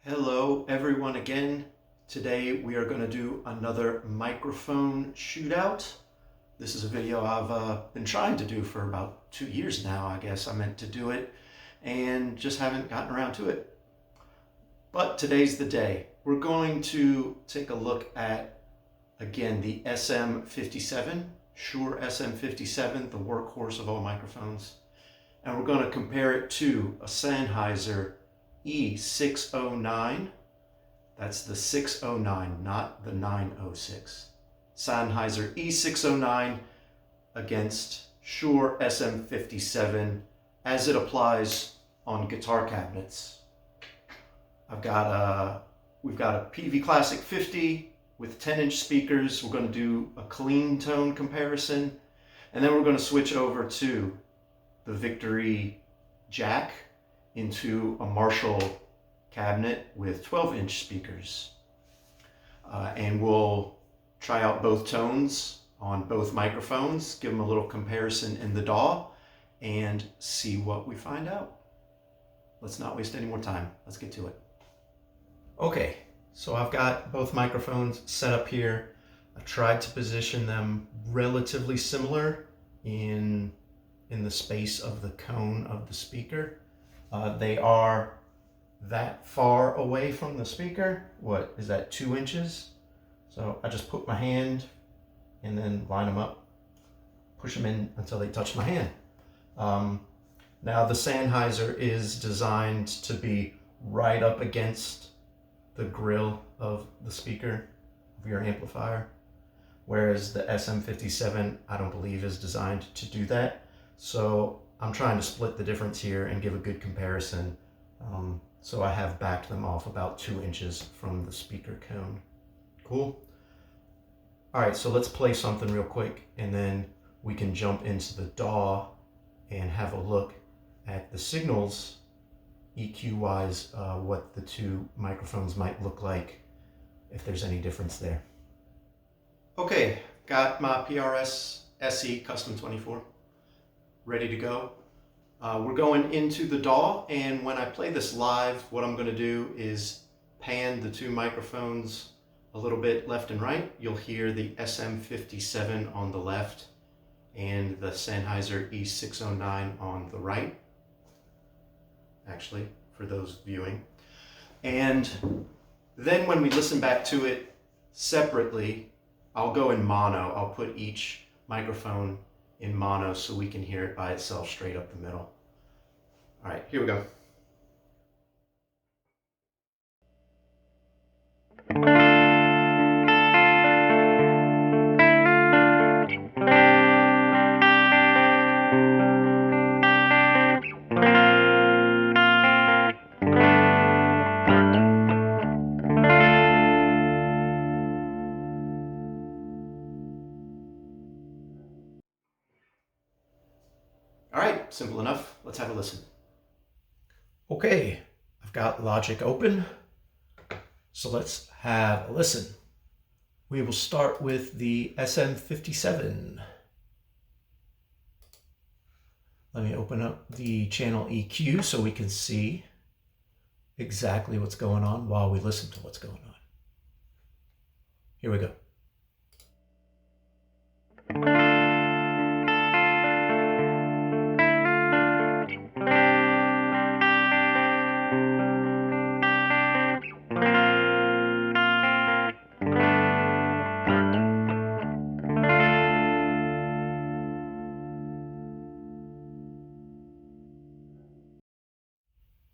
Hello everyone again. Today we are going to do another microphone shootout. This is a video I've been trying to do for about 2 years now. I guess I meant to do it and just haven't gotten around to it. But today's the day. We're going to take a look at, again, the SM57, Shure SM57, the workhorse of all microphones. And we're going to compare it to a Sennheiser e609. That's the 609, not the 906. Sennheiser e609 against Shure SM57 as it applies on guitar cabinets. We've got a PV Classic 50 with 10-inch speakers. We're going to do a clean tone comparison, and then we're going to switch over to the Victory jack into a Marshall cabinet with 12-inch speakers. And we'll try out both tones on both microphones, give them a little comparison in the DAW, and see what we find out. Let's not waste any more time. Let's get to it. Okay, so I've got both microphones set up here. I tried to position them relatively similar in the space of the cone of the speaker. They are that far away from the speaker. What is that, 2 inches? So I just put my hand and then line them up, push them in until they touch my hand. Now the Sennheiser is designed to be right up against the grill of the speaker of your amplifier, whereas the SM57 I don't believe is designed to do that. So I'm trying to split the difference here and give a good comparison. So I have backed them off about 2 inches from the speaker cone. Cool. All right, so let's play something real quick and then we can jump into the DAW and have a look at the signals EQ wise, what the two microphones might look like, if there's any difference there. Okay, got my PRS SE Custom 24 ready to go. We're going into the DAW, and when I play this live, what I'm going to do is pan the two microphones a little bit left and right. You'll hear the SM57 on the left and the Sennheiser e609 on the right, actually, for those viewing. And then when we listen back to it separately, I'll go in mono. I'll put each microphone in mono so we can hear it by itself straight up the middle. All right, here we go. All right, simple enough. Let's have a listen. Okay, I've got Logic open, so let's have a listen. We will start with the SM57. Let me open up the channel EQ so we can see exactly what's going on while we listen to what's going on. Here we go.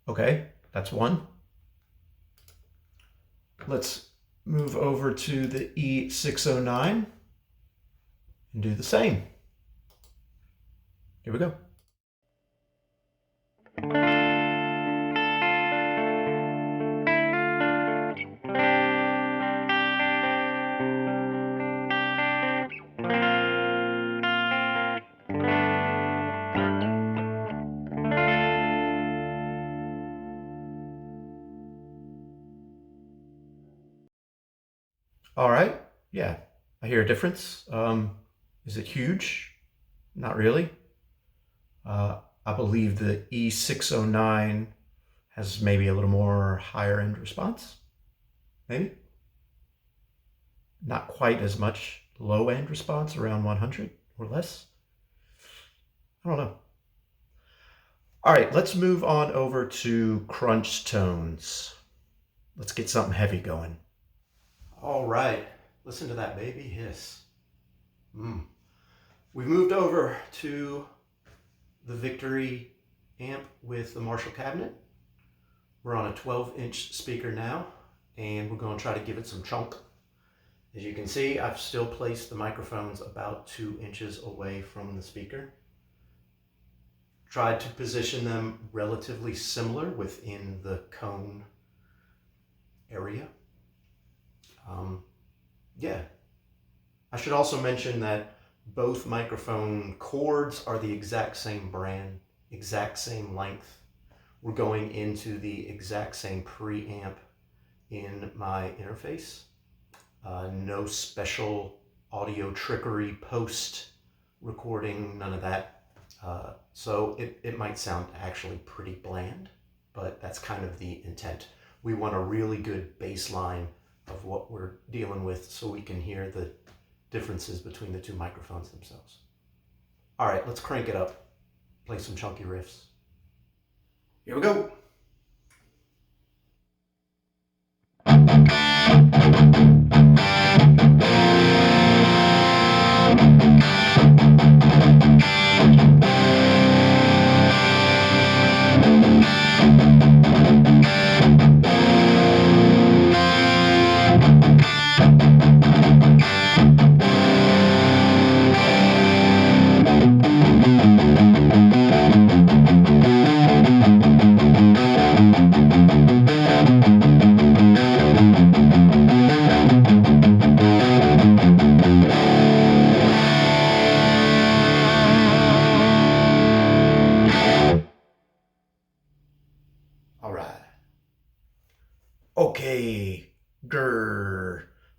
Okay, that's one. Let's move over to the E609 and do the same. Here we go. All right, yeah, I hear a difference. Is it huge? Not really. I believe the E609 Has maybe a little more higher end response, maybe. Not quite as much low end response, around 100 or less. I don't know. All right, let's move on over to crunch tones. Let's get something heavy going. All right, listen to that baby hiss. We've moved over to the Victory amp with the Marshall cabinet. We're on a 12-inch speaker now, and we're going to try to give it some chunk. As you can see, I've still placed the microphones about 2 inches away from the speaker. Tried to position them relatively similar within the cone area. Yeah. I should also mention that both microphone cords are the exact same brand, exact same length. We're going into the exact same preamp in my interface. No special audio trickery post recording, none of that. So it might sound actually pretty bland, but that's kind of the intent. We want a really good baseline of what we're dealing with so we can hear the differences between the two microphones themselves. All right, let's crank it up, play some chunky riffs. Here we go. All right. Okay,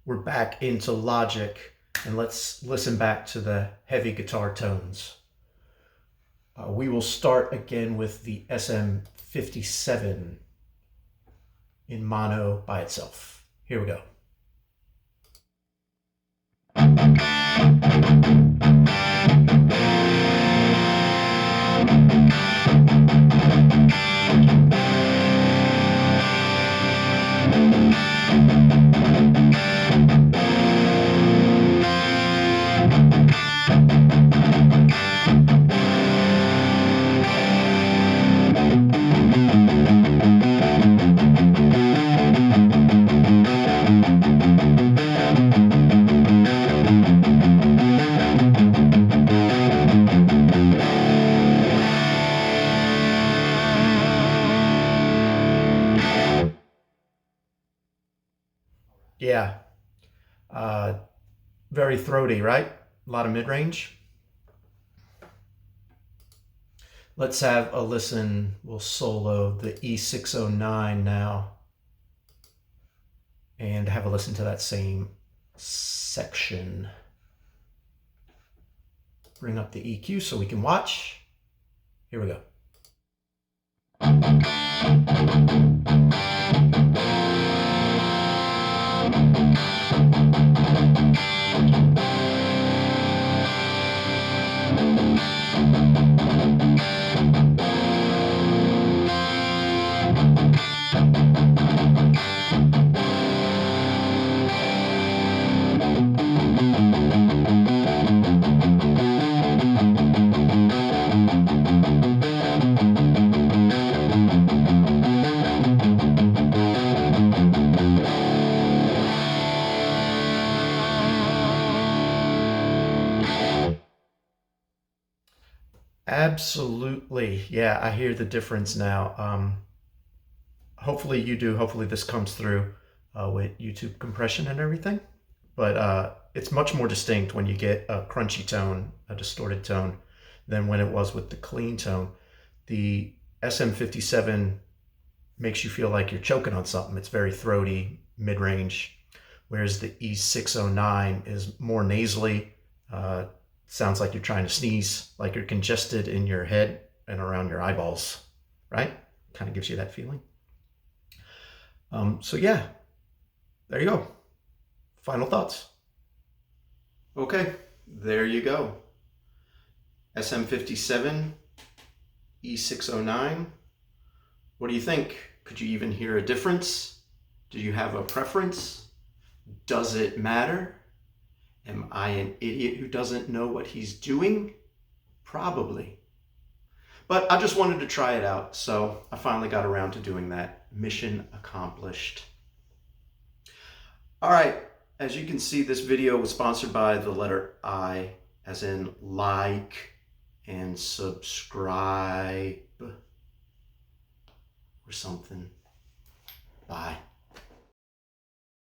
we're back into Logic, and let's listen back to the heavy guitar tones. We will start again with the SM57 in mono by itself. Here we go. Yeah, very throaty, right? A lot of mid-range. Let's have a listen. We'll solo the e609 now and have a listen to that same section. Bring up the EQ so we can watch. Here we go. Absolutely. Yeah, I hear the difference now. Hopefully you do. Hopefully this comes through with YouTube compression and everything. But it's much more distinct when you get a crunchy tone, a distorted tone, than when it was with the clean tone. The SM57 makes you feel like you're choking on something. It's very throaty, mid-range, whereas the E609 is more nasally. Sounds like you're trying to sneeze, like you're congested in your head and around your eyeballs, right? Kind of gives you that feeling. So yeah, there you go. Final thoughts. Okay, there you go. SM57, E609. What do you think? Could you even hear a difference? Do you have a preference? Does it matter? Am I an idiot who doesn't know what he's doing? Probably. But I just wanted to try it out, so I finally got around to doing that. Mission accomplished. All right, as you can see, this video was sponsored by the letter I, as in like and subscribe or something. Bye.